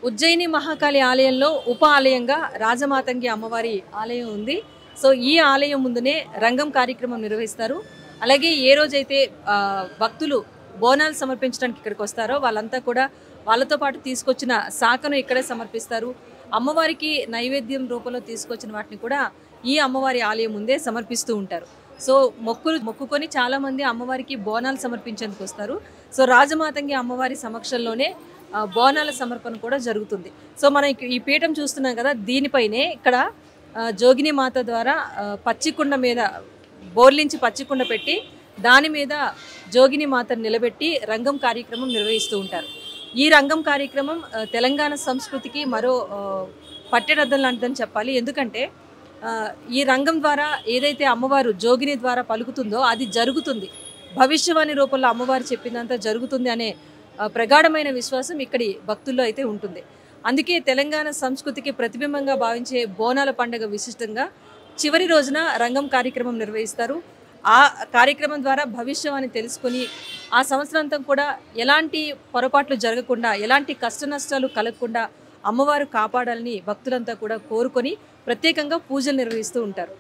ఉజ్జయిని మహాకాళి ఆలయంలో ఉప ఆలయంగా రాజమాతంగి అమ్మవారి ఆలయం ఉంది. సో ఈ ఆలయం ముందునే రంగం కార్యక్రమం నిర్వహిస్తారు. అలాగే ఏ రోజైతే భక్తులు బోనాలు సమర్పించడానికి ఇక్కడికి వస్తారో వాళ్ళంతా కూడా వాళ్ళతో పాటు తీసుకొచ్చిన శాఖను ఇక్కడే సమర్పిస్తారు. అమ్మవారికి నైవేద్యం రూపంలో తీసుకొచ్చిన వాటిని కూడా ఈ అమ్మవారి ఆలయం ముందే సమర్పిస్తూ ఉంటారు. సో మొక్కుకొని చాలామంది అమ్మవారికి బోనాలు సమర్పించేందుకు వస్తారు. సో రాజమాతంగి అమ్మవారి సమక్షంలోనే బోనాల సమర్పణ కూడా జరుగుతుంది. సో మనం ఈ పీఠం చూస్తున్నాం కదా, దీనిపైనే ఇక్కడ జోగిని మాత ద్వారా పచ్చికుండ మీద బోర్లించి పచ్చికుండ పెట్టి దాని మీద జోగిని మాతను నిలబెట్టి రంగం కార్యక్రమం నిర్వహిస్తూ ఉంటారు. ఈ రంగం కార్యక్రమం తెలంగాణ సంస్కృతికి మరో పట్టెడద్దం లాంటిదని చెప్పాలి. ఎందుకంటే ఈ రంగం ద్వారా ఏదైతే అమ్మవారు జోగిని ద్వారా పలుకుతుందో అది జరుగుతుంది, భవిష్యవాణి రూపంలో అమ్మవారు చెప్పిందంతా జరుగుతుంది అనే ప్రగాఢమైన విశ్వాసం ఇక్కడి భక్తుల్లో అయితే ఉంటుంది. అందుకే తెలంగాణ సంస్కృతికి ప్రతిబింబంగా భావించే బోనాల పండుగ విశిష్టంగా చివరి రోజున రంగం కార్యక్రమం నిర్వహిస్తారు. ఆ కార్యక్రమం ద్వారా భవిష్యవాణి తెలుసుకొని ఆ సంవత్సరాంతా కూడా ఎలాంటి పొరపాట్లు జరగకుండా, ఎలాంటి కష్ట నష్టాలు కలగకుండా అమ్మవారు కాపాడాలని భక్తులంతా కూడా కోరుకొని ప్రత్యేకంగా పూజలు నిర్వహిస్తూ ఉంటారు.